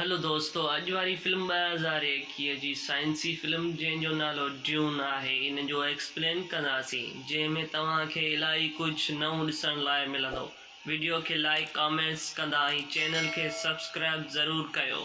Hello दोस्तों, अॼु वारी फिल्म 2021 जी साइंसी फिल्म जंहिंजो नालो ड्यून आहे, इन जो एक्सप्लेन कंदासीं, जंहिंमें तव्हांखे इलाही कुझु नओं ॾिसण लाइ मिलंदो। वीडियो खे लाइक कमेंट्स कंदा ऐं चैनल खे सब्सक्राइब ज़रूरु कयो।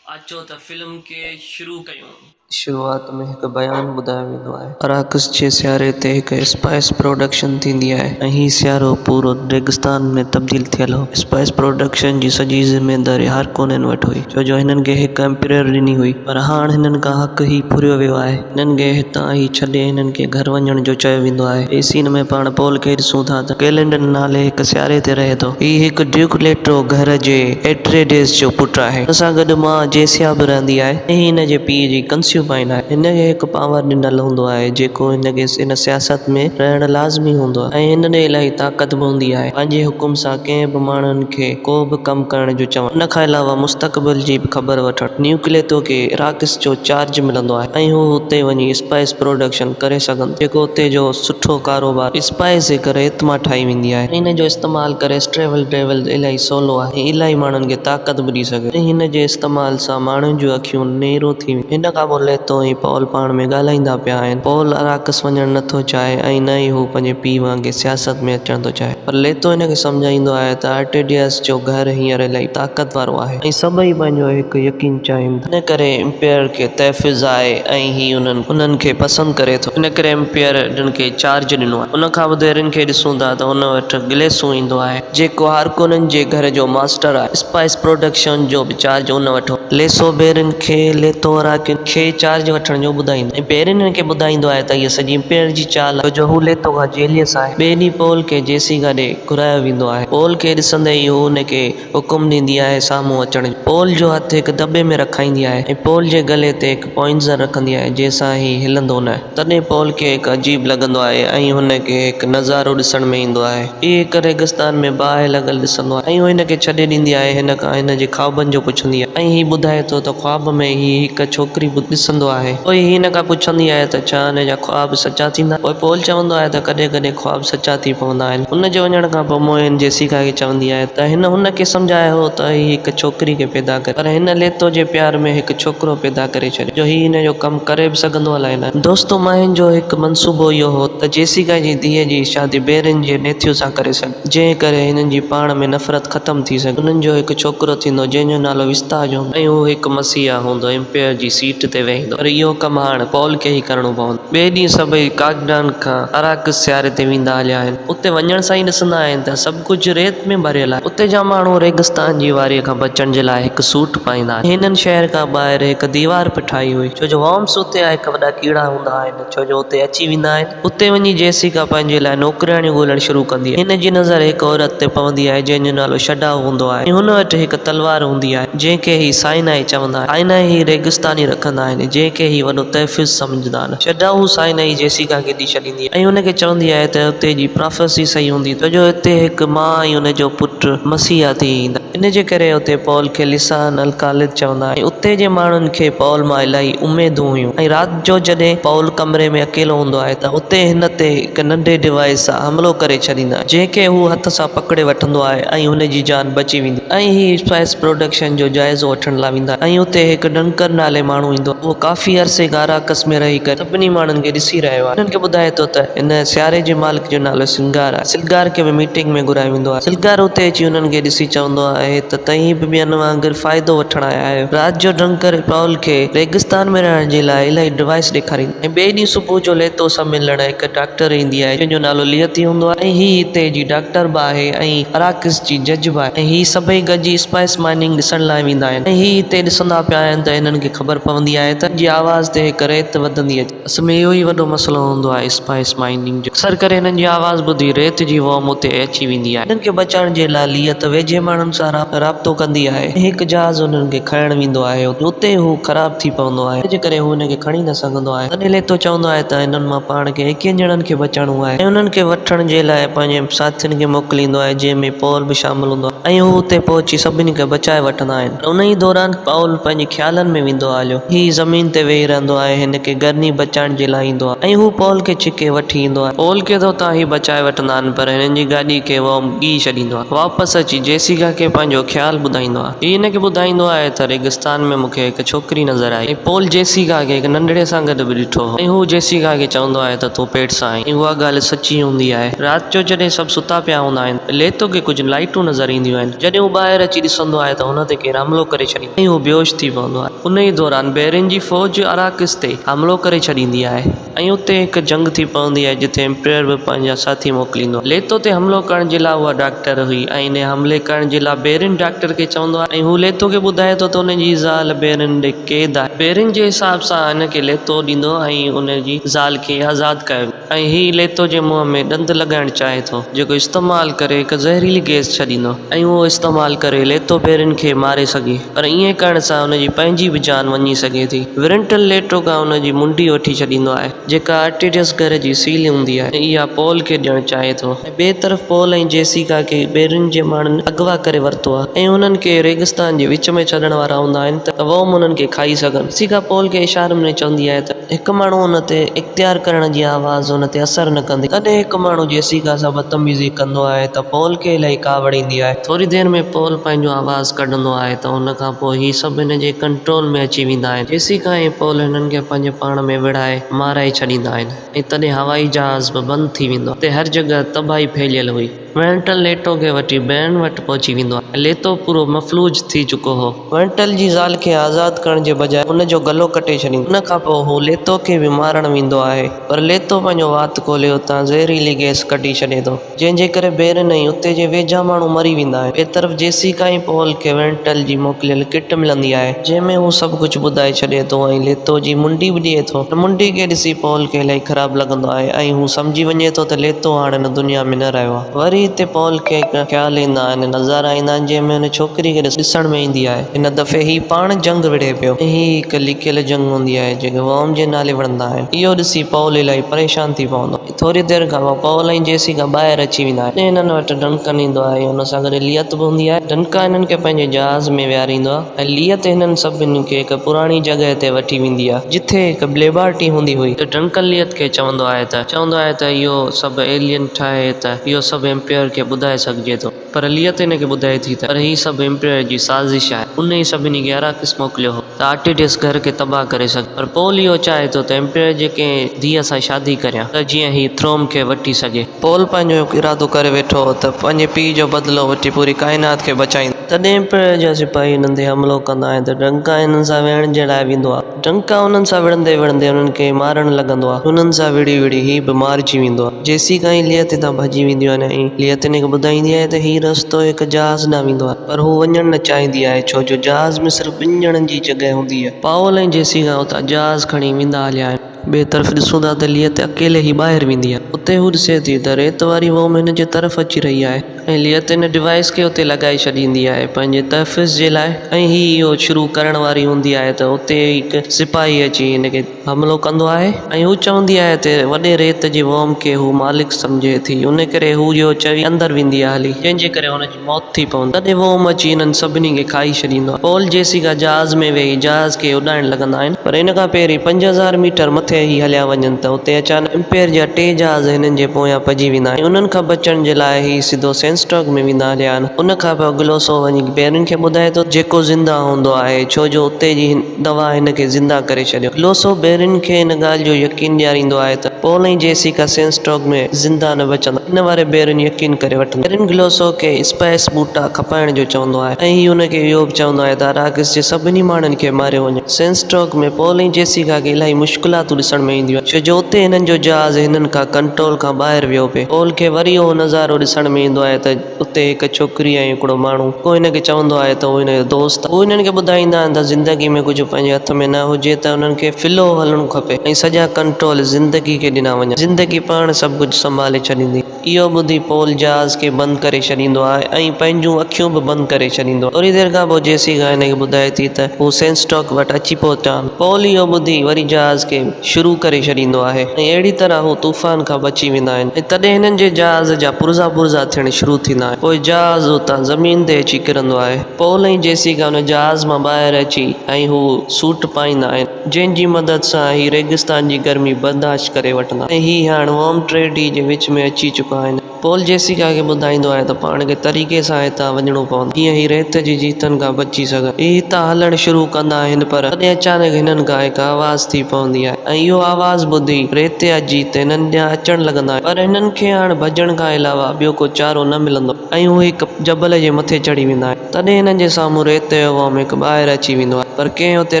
अचो त फिल्म खे शुरू कयूं। शुरूआत में एक बयान ॿुधायो वेंदो आहे। अराकस जे सियारे ते हिकु स्पाइस प्रोडक्शन थींदी आहे ऐं हीउ सियारो पूरो रेगिस्तान में तब्दील थियल हो। स्पाइस प्रोडक्शन जी सॼी ज़िम्मेदारी हारकोननि वटि हुई, छो जो हिननि खे हिकु एम्पायर ॾिनी हुई, पर हाणे हिननि खां हक़ ई फुरियो वियो आहे। हिननि खे हितां ई छॾे हिननि खे घर वञण जो चयो वेंदो आहे। इस सीन में पाण पॉल खे ॾिसूं था त कैलेंडर नाले हिकु सियारे ते रहे थो। हीउ हिकु ड्यूक लेटो घर जे एट्रेडेस जो पुटु आहे। हुन सां गॾु मां जेसिया बि रहंदी आहे ऐं हिन जे पीउ जी कंस्यूबाइन आहे। हिन खे हिकु पावर ॾिनल हूंदो आहे जेको हिन खे इन सियासत में रहण लाज़मी हूंदो आहे ऐं हिन ॾे इलाही ताक़त बि हूंदी आहे। पंहिंजे हुकुम सां कंहिं बि माण्हुनि खे को बि कमु करण जो चवण। हिन खां अलावा मुस्तक़बिल जी बि ख़बर वठण। न्यूक्लियो खे राकिस जो चार्ज मिलंदो आहे ऐं हू हुते वञी स्पाइस प्रोडक्शन करे सघनि, जेको हुते जो सुठो कारोबार स्पाइस जे करे इतमा ठाही वेंदी आहे। हिन जो इस्तेमालु करे ट्रेवल इलाही सवलो आहे ऐं इलाही माण्हुनि खे ताक़त बि ॾेई सघे ऐं हिन जे इस्तेमाल सां माण्हुनि जूं अखियूं नेरो थी वेंदियूं। हिन खां पोइ लेतो ऐं पॉल पाण में ॻाल्हाईंदा पिया आहिनि। पॉल अराकस वञणु नथो चाहे ऐं न ई हू पंहिंजे पीउ वांगुरु सियासत में अचणु थो चाहे, पर लेतो हिन खे सम्झाईंदो आहे त आर्टेडियस जो घर हींअर इलाही ताक़त वारो आहे ऐं सभई पंहिंजो हिकु यकीन चाहिनि। हिन करे एम्पायर खे तहफ़ुज़ आहे ऐं हीउ उन्हनि खे पसंदि करे थो। हिन करे एम्पायर हिननि खे चार्ज ॾिनो आहे। उन खां ॿुधरनि खे ॾिसूं था त हुन वटि गिलेसो ईंदो आहे जेको हारकोननि जे घर जो मास्टर आहे। स्पाइस प्रोडक्शन जो बि चार्ज उन वठो। लेसो बेरनि खे लेतो अराकिन खे चार्ज वठण जो ॿुधाईंदो ऐं पहिरियों हिननि खे ॿुधाईंदो आहे त इहा सॼी एम्पायर जी चाल आहे, छो जो हू लेतो खां जेलियस आहे। ॿिए ॾींहुं पॉल खे जेसी ॾे घुरायो वेंदो आहे। पॉल खे ॾिसंदे ई हू हुनखे हुकुम ॾींदी आहे साम्हूं अचण जो। पॉल जो हथु हिकु दॿे में रखाईंदी आहे ऐं पॉल जे गले ते हिकु पॉइंटर रखंदी आहे जंहिंसां ही हिलंदो न। तॾहिं पॉल खे हिकु अजीब लॻंदो आहे ऐं हुनखे हिकु नज़ारो ॾिसण में ईंदो आहे। हीउ हिकु रेगिस्तान में बाहि लॻल ॾिसंदो आहे ऐं हू हिनखे छॾे ॾींदी आहे। हिन खां हिन जे ख़्वाबनि जो पुछंदी आहे ऐं हीउ ॿुधाए थो त ख़्वाब में हीउ हिकु छोकिरी ॾिसंदो आहे। पोइ हिन खां पुछंदी आहे त छा हिन जा ख़्वाब सचा थींदा। पोइ पॉल चवंदो आहे त कॾहिं कॾहिं ख़्वाब सचा थी पवंदा आहिनि। हुन जे वञण खां पोइ मोइन जेसिका खे चवंदी आहे त हिन हुनखे सम्झायो हो त हीउ हिकु छोकिरी खे पैदा करे, पर हिन लेतो जे प्यार में हिकु छोकिरो पैदा करे छॾियो जो हीउ हिन जो कमु करे बि सघंदो अलाए न। दोस्तो मोइन जो हिकु मंसूबो इहो हो त जेसिका जी धीअ जी शादी बेरन जे नेथ्यू सां करे सघे, जंहिं करे हिननि जी पाण में नफ़रत ख़तमु थी सघे। हुननि जो हिकु छोकिरो थींदो जंहिंजो नालो विस्ताज हूंदो ऐं हू हिकु मसीहा हूंदो, एम्पायर जी सीट ते वेहींदो, पर इहो कमु हाणे पॉल खे ई करिणो पवंदो। ॿिए ॾींहुं सभई कागडान खां अराकस सियारे ते वेंदा हलिया आहिनि। उते वञण सां ई ॾिसंदा आहिनि त सभु कुझु रेत में भरियल आहे। उते जा माण्हू रेगिस्तान जी वारीअ खां बचण जे लाइ हिकु सूट पाईंदा आहिनि। हिननि शहर खां ॿाहिरि हिकु दीवार बि ठाही हुई, छो जो वॉर्म्स उते आहे हिकु वॾा कीड़ा हूंदा आहिनि, छो जो उते अची वेंदा आहिनि। उते वञी जेसिका पंहिंजे लाइ नौकराणियूं ॻोल्हणु शुरू कंदी आहे। हिन जी नज़र हिकु औरत ते पवंदी आहे जंहिंजो नालो शडाउ हूंदो आहे ऐं हुन वटि हिकु तलवार हूंदी आहे जंहिंखे ही साइनाई चवंदा आहिनि। साइनाई ही रेगिस्तानी रखंदा आहिनि जंहिंखे ही वॾो तहफ़ुज़ सम्झंदा आहिनि। शडाउ साइनाई जेसिका खे ॾेई छॾींदी आहे ऐं हुनखे चवंदी आहे त हुते जी प्रोफेसी सही हूंदी, छो जो हिते हिकु माउ ऐं हुनजो पुटु मसीहा थी ईंदा। इन जे करे हुते पॉल खे लिसान अल ख़ालिद चवंदा आहिनि। उते जे माण्हुनि खे पॉल मां इलाही उमेदूं हुयूं ऐं राति जो जॾहिं पॉल कमरे में अकेलो हूंदो आहे त उते हिन ते हिकु नंढे डिवाइस सां हमलो करे छॾींदा आहिनि जंहिंखे हू हथ सां पकिड़े वठंदो आहे ऐं हुनजी जान बची वेंदी ऐं ही स्पाइस प्रोडक्शन जो जाइज़ो वठण लाइ वेंदा ऐं उते हिकु डंकर नाले माण्हू ईंदो। उहो काफ़ी अरसे खां अराकस में रही करे सभिनी माण्हुनि खे ॾिसी रहियो आहे। हुननि खे ॿुधाए थो त हिन सियारे जे मालिक जो नालो सिलगार आहे। सिलगार खे बि मीटिंग में घुरायो वेंदो आहे। सिलगार उते अची हुननि खे ॾिसी चवंदो आहे त तव्हीं बि ॿियनि वांगुरु फ़ाइदो वठण आया आहियो। राति जो डंकर पॉल खे रेगिस्तान में रहण जे लाइ इलाही डिवाइस ॾेखारींदी ऐं ॿिए ॾींहुं सुबुह जो लेतो सां मिलण हिकु डॉक्टर ईंदी आहे जंहिंजो नालो लियती हूंदो आहे ऐं हीउ हिते जी डॉक्टर बि आहे ऐं अराकस जी जज बि आहे ऐं हीउ सभई गॾिजी स्पाइस माइनिंग ॾिसण लाइ वेंदा आहिनि ऐं हीउ हिते ॾिसंदा पिया आहिनि त हिननि खे ख़बर पवंदी आहे त जी आवाज़ ते हिकु रेत वधंदी अचे। असल में इहो ई वॾो मसइलो हूंदो आहे स्पाइस माइनिंग जो। अक्सर करे हिननि जी आवाज़ ॿुधी रेत जी वॉर्म उते अची वेंदी आहे। हिननि खे बचाइण जे लाइ लियत वेझे माण्हुनि सां राब्तो कंदी आहे। हिकु जहाज़ हुननि खे खणण वेंदो आहे, उते हू ख़राब थी पवंदो आहे जंहिं करे हू हुनखे खणी न सघंदो आहे। तॾहिं लेतो चवंदो आहे त हिननि मां पाण खे 21 ॼणनि खे बचाइणो आहे ऐं हुननि खे वठण जे लाइ पंहिंजे साथियुनि खे मोकिलींदो आहे जंहिंमें पॉल बि शामिल हूंदो आहे ऐं हू हुते पहुची सभिनी खे बचाए वठंदा आहिनि। उन ई दौरान दौरान पॉल पंहिंजे ख़्यालनि में वेंदो हलियो। ही ज़मीन ते वेही रहंदो आहे, हिन खे गर्मी बचाइण जे लाइ ईंदो आहे ऐं हू पॉल खे छिके वठी ईंदो आहे। पॉल खे त उतां ही बचाए वठंदा आहिनि, पर हिननि जी गाॾी खे वॉर्म ॻी छॾींदो आहे। वापसि अची जेसिका खे पंहिंजो ख़्यालु ॿुधाईंदो आहे। ही हिन खे ॿुधाईंदो आहे त रेगिस्तान में मूंखे हिकु छोकिरी नज़र आई ऐं पॉल जेसिका खे हिकु नंढड़े सां गॾु बि ॾिठो हो ऐं हू जेसिका खे चवंदो आहे त तूं पेट सां आई ऐं उहा ॻाल्हि सची हूंदी आहे। राति जो जॾहिं सभु सुता पिया हूंदा आहिनि, लेतो खे कुझु लाइटूं नज़र ईंदियूं आहिनि। जॾहिं हू ॿाहिरि अची ॾिसंदो आहे त हुन ते केरु हमिलो करे छॾींदो ऐं हू बेहोश थी पवंदो आहे। उन ई दौरान बेरिन जी फ़ौज अराकिस ते हमिलो करे छॾींदी आहे ऐं उते हिकु जंग थी पवंदी आहे जिथे एम्पायर बि पंहिंजा साथी मोकिलींदो आहे। लेतो ते हमलो करण जे लाइ उहा डॉक्टर हुई ऐं इन हमले करण जे लाइ बेरिन डॉक्टर खे चवंदो आहे ऐं हू लेतो खे ॿुधाए थो त हुनजी ज़ाल बेरिन ॾे क़ैद आहे। बेरिन जे हिसाब सां हिन खे लेतो ॾींदो ऐं उनजी ज़ाल खे आज़ादु कयो ऐं ही लेतो जे मुंहं में ॾंद लॻाइणु चाहे थो, जेको इस्तेमालु करे हिकु ज़हरीली गैस छॾींदो ऐं उहो इस्तेमालु करे लेतो बेरिन खे मारे सघे, पर ईअं करण सां हुनजी पंहिंजी बि जान वञी सघे थी। विरंटल लेतो खां हुनजी मुंडी वठी छॾींदो आहे जेका आर्टिडियस घर जी सील हूंदी आहे ऐं इहा पॉल खे ॾियणु चाहे थो। ॿिए तरफ़ पॉल ऐं जेसिका खे बेरिन जे माण्हुनि अगवा करे वरितो आहे ऐं हुननि खे रेगिस्तान जे विच में छॾण वारा हूंदा आहिनि त वॉर्म हुननि खे खाई सघनि। जेसिका पॉल खे इशारे में चवंदी आहे त हिकु माण्हू हुन ते इख़्तियार करण जी आवाज़ हुन ते असरु न कंदी। कॾहिं हिकु माण्हू जेसिका सां बदतमीज़ी कंदो आहे त पॉल खे इलाही कावड़ ईंदी आहे। थोरी देरि में पॉल पंहिंजो आवाज़ कढंदो आहे त हुन खां पोइ ही सभु हिन जे कंट्रोल में अची वेंदा आहिनि। जेसिका ऐं पॉल हिननि खे पंहिंजे पाण में विड़हाए माराए छॾींदा आहिनि ऐं तॾहिं हवाई जहाज़ बि बंदि थी वेंदो आहे। हर जॻह तबाही फैलियल हुई। वेंटल लेतो खे वठी बैन वटि पहुची वेंदो आहे। लेतो पूरो मफ़लूज थी चुको हो। वेंटल जी ज़ाल खे आज़ादु करण जे बजाए हुन जो गलो कटे छॾींदो। उन खां पोइ हू लेतो खे बि मारणु वेंदो आहे, पर लेतो पंहिंजो वात खोले उतां ज़हरीली गैस कढी छॾे थो, जंहिंजे करे बेरिन ऐं उते जे वेझा माण्हू मरी वेंदा आहिनि। ॿिए तरफ़ जेसिका ऐं पॉल खे वेंटल जी मोकिलियल किट मिलंदी आहे जंहिंमें हू सभु कुझु ॿुधाए छॾे थो ऐं लेतो जी मुंडी बि ॾिए थो। मुंडी खे ॾिसी पॉल खे इलाही ख़राबु लॻंदो आहे ऐं हू सम्झी वञे थो त लेतो हाणे हिन दुनिया में न रहियो आहे। वरी हिते पॉल खे ख़्याल ईंदा आहिनि, नज़ारा ईंदा आहिनि जंहिंमें हुन छोकिरी खे ॾिसण में ईंदी आहे। हिन दफ़े ही पाण जंग विड़े पियो ऐं ही हिकु लिकियल जंग हूंदी आहे जेके वॉर्म जे नाले वणंदा आहिनि। इहो ॾिसी पॉल इलाही परेशान थी पवंदो। थोरी देरि खां पोइ पॉल ऐं जेसिका ॿाहिरि अची वेंदा आहिनि। हिननि वटि डंकन ईंदो आहे, हुन सां गॾु लियत बि हूंदी आहे। डंका हिननि खे पंहिंजे जहाज़ में विहारींदो आहे ऐं लियत हिननि सभिनी खे हिकु पुराणी जॻह ते वठी वेंदी आहे जिथे हिकु लेबॉरेटरी हूंदी हुई। डंकन लियत खे चवंदो आहे त इहो सभु एलियन ठाहे त इहो सभु एम्पायर खे ॿुधाए सघिजे थो, पर लियत हिन खे ॿुधाए थी त पर ही सभु एम्पायर जी साज़िश आहे। उन ई सभिनी खे अराकिस मोकिलियो हो त आर्टिडियस घर खे तबाह करे सघे, पर पॉल इहो चाहे थो त एम्पायर जे कंहिं धीअ सां शादी करियां त जीअं ही थ्रोम खे वठी सघे। पॉल पंहिंजो इरादो करे वेठो हो त पंहिंजे पीउ जो बदिलो वठी पूरी काइनात खे बचाईंदो। तॾहिं एम्पायर जा सिपाही हिननि ते हमलो कंदा आहिनि त डंका हिननि सां विहण जे लाइ वेंदो आहे। डंका हुननि सां विढ़ंदे विढ़ंदे हुननि खे मारणु लॻंदो आहे। हुननि सां विड़ी विड़ी ही बि मारिजी वेंदो आहे। जेसिका ऐं लियत हितां भॼी वेंदियूं आहिनि ऐं लियत हिन खे ॿुधाईंदी आहे त ही रस्तो हिकु जहाज़ ॾांहुं वेंदो आहे, पर हू वञणु न चाहींदी आहे छो जो जहाज़ में सिर्फ़ु 2 ॼणनि जी जॻह हूंदी आहे। पॉल ऐं जेसिका उतां जहाज़ खणी वेंदा हलिया आहिनि। ॿिए तरफ़ ॾिसूं था त लियत अकेले ई ॿाहिरि वेंदी आहे। उते हू ॾिसे थी त रेत वारी वॉर्म हिन जे तरफ़ अची रही आहे ऐं लियत हिन डिवाइस खे उते लॻाए छॾींदी आहे पंहिंजे तहफ़ुज़ जे लाइ ऐं इहो शुरू करण वारी हूंदी आहे त उते हिकु सिपाही अची हिन खे हमिलो कंदो आहे ऐं हू चवंदी आहे त वॾे रेत जी वॉर्म खे हू मालिक सम्झे थी, उन करे हू इहो चवी अंदरि वेंदी आहे हली, जंहिंजे करे हुनजी मौत थी पवंदी। तॾहिं वॉर्म अची हिननि सभिनी खे खाई छॾींदो आहे। पॉल जेसिका जहाज़ में वेही जहाज़ खे उॾाइण लॻंदा आहिनि, पर हिन खां पहिरीं 5000 मीटर मथे ही हलिया वञनि त उते अचानक एम्पायर जा 2 जहाज़ हिननि जे पोयां भॼी वेंदा आहिनि। उन्हनि खां बचण जे लाइ ही सिधो सेंस्टॉक में वेंदा हलिया आहिनि। उन खां पोइ ग्लोसो वञी बेरिन खे ॿुधाए थो जेको ज़िंदा हूंदो आहे छो जो उते जी दवा हिन खे ज़िंदा करे छॾियो। ग्लोसो बेरिन खे हिन ॻाल्हि जो यकीन ॾियारींदो आहे त पॉल ऐं जेसिका सेंस्टॉक में ज़िंदा न बचंदा। हिन वारे बेरिन यकीन करे वठंदो। बेरिन ग्लोसो खे स्पाइस ॿूटा खपाइण जो चवंदो आहे ऐं ही हुन खे इहो बि चवंदो आहे त अराकिस जे सभिनी माण्हुनि खे मारियो वञे। सेंस्टॉक में पॉल ऐं जेसिका खे इलाही मुश्किलातूं ॾिसण में ईंदियूं आहिनि छो जो उते हिननि जो जहाज़ हिननि खां कंट्रोल खां ॿाहिरि वियो पिए। पॉल खे वरी उहो नज़ारो ॾिसण में ईंदो आहे त उते हिकु छोकिरी ऐं हिकिड़ो माण्हू को हिन खे चवंदो आहे त उहो हिन जो दोस्त आहे। हू हिननि खे ॿुधाईंदा आहिनि त ज़िंदगी में कुझु पंहिंजे हथ में न हुजे त हुननि खे फिलो हलणो खपे ऐं सॼा कंट्रोल ज़िंदगी खे ॾिना वञनि। ज़िंदगी पाण सभु कुझु संभाले छॾींदी। इहो ॿुधी पोल जहाज़ खे बंदि करे छॾींदो आहे ऐं पंहिंजूं अखियूं बि बंदि करे छॾींदो आहे। थोरी देरि खां पोइ जेसिका हिन खे ॿुधाए थी त हू सेंस्टॉक वटि अची पहुता। पोल इहो ॿुधी वरी जहाज़ खे शुरू करे छॾींदो आहे ऐं अहिड़ी तरह हू तूफ़ान खां बची वेंदा आहिनि ऐं तॾहिं हिननि जे जहाज़ जा पुर्ज़ा पुर्ज़ा थियण शुरू थींदा आहिनि। पोइ जहाज़ उतां ज़मीन ते अची किरंदो आहे। पोल ऐं जेसिका हुन जहाज़ मां ॿाहिरि अची ऐं हू सूट पाईंदा आहिनि जंहिंजी मदद सां ही रेगिस्तान जी गर्मी बर्दाश्त करे वठंदा ऐं ही हाणे वॉर्म ट्रेडी जे विच में अची चुका आहिनि। पोल जेसिका खे ॿुधाईंदो आहे त पाण खे तरीक़े सां हितां वञिणो पवंदो कीअं ही रेत जी जीतनि खां बची सघनि। ही हितां हलणु शुरू कंदा आहिनि पर तॾहिं अचानक हिननि खां हिकु आवाज़ थी पवंदी आहे ऐं इहो आवाज़ ॿुधी रेत जा जीत हिननि ॾांहुं अचणु लॻंदा आहिनि पर हिननि खे हाणे भॼण खां अलावा ॿियो को चारो न मिलंदो ऐं हू हिकु जबल जे मथे चढ़ी वेंदा आहिनि। तॾहिं हिननि जे साम्हूं रेत जो वॉर्म हिकु ॿाहिरि अची वेंदो आहे पर कंहिं हुते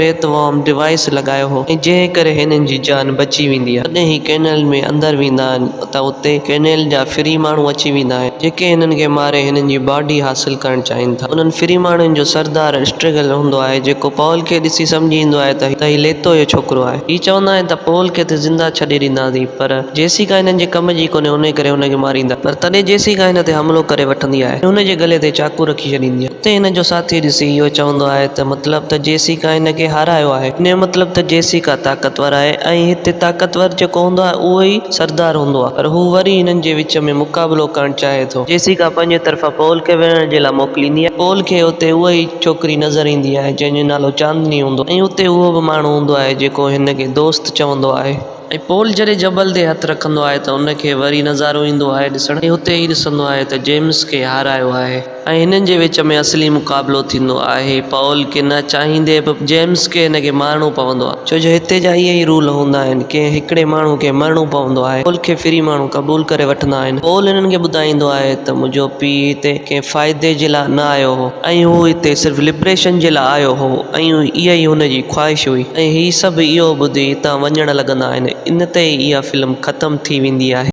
रेत वॉर्म डिवाइस लॻायो हो ऐं जंहिं करे हिननि जी जान बची वेंदी आहे। तॾहिं ही कैनल में अंदरि वेंदा आहिनि त उते कैनल जा फ्री माण्हू अची वेंदा आहिनि जेके हिननि खे मारे हिननि जी बॉडी हासिल करणु चाहिनि था। उन्हनि फ्री माण्हुनि जो सरदार स्ट्रिगल हूंदो आहे जेको पॉल खे ॾिसी सम्झी ईंदो आहे त ही लेतो जो छोकिरो आहे। ही चवंदा आहिनि त पॉल खे त ज़िंदा छॾे ॾींदासीं पर जेसिका हिननि जे कम जी कोन्हे उन करे हुनखे मारींदा पर तॾहिं जेसिका हिन ते हमलो करे वठंदी आहे हुन जे गले ते चाकू रखी छॾींदी आहे। उते हिन जो साथी ॾिसी इहो चवंदो आहे त मतिलबु त जेसिका हिन खे हारायो आहे हिन जो मतिलबु त जेसिका ताक़तवर आहे ऐं हिते ताक़तवर जेको हूंदो आहे उहो ई सरदार हूंदो आहे पर हू वरी हिननि जे विच में मुक़ाबिलो करणु चाहे थो। जेसिका पंहिंजे तरफ़ां पोल खे विढ़ण जे लाइ मोकिलींदी आहे। पोल खे उते उहा ई छोकिरी नज़र ईंदी आहे जंहिंजो नालो चांदनी हूंदो ऐं उते उहो बि माण्हू हूंदो आहे जेको हिन खे दोस्त चवंदो आहे ऐं पोल जॾहिं जबल ते हथु रखंदो आहे त उनखे वरी नज़ारो ईंदो आहे ॾिसण ऐं हुते ई ॾिसंदो आहे त जेम्स खे हारायो आहे ऐं हिननि जे विच में असली मुक़ाबिलो थींदो आहे। पोल खे न चाहींदे बि जेम्स खे हिन खे मारणो पवंदो आहे छो जो हिते जा इहे ई रूल हूंदा आहिनि की हिकिड़े माण्हू खे मरणो पवंदो आहे। पोल खे फ्री माण्हू क़बूल करे वठंदा आहिनि। पोल हिननि खे ॿुधाईंदो आहे त मुंहिंजो पीउ हिते कंहिं फ़ाइदे जे लाइ न आयो हो ऐं हू हिते सिर्फ़ु लिबरेशन जे लाइ आयो हो ऐं इहा ई हुनजी ख़्वाहिश हुई ऐं ही सभु इहो ॿुधी हितां वञणु लॻंदा आहिनि। इन ते इहा फिल्म ख़तमु थी वेंदी आहे।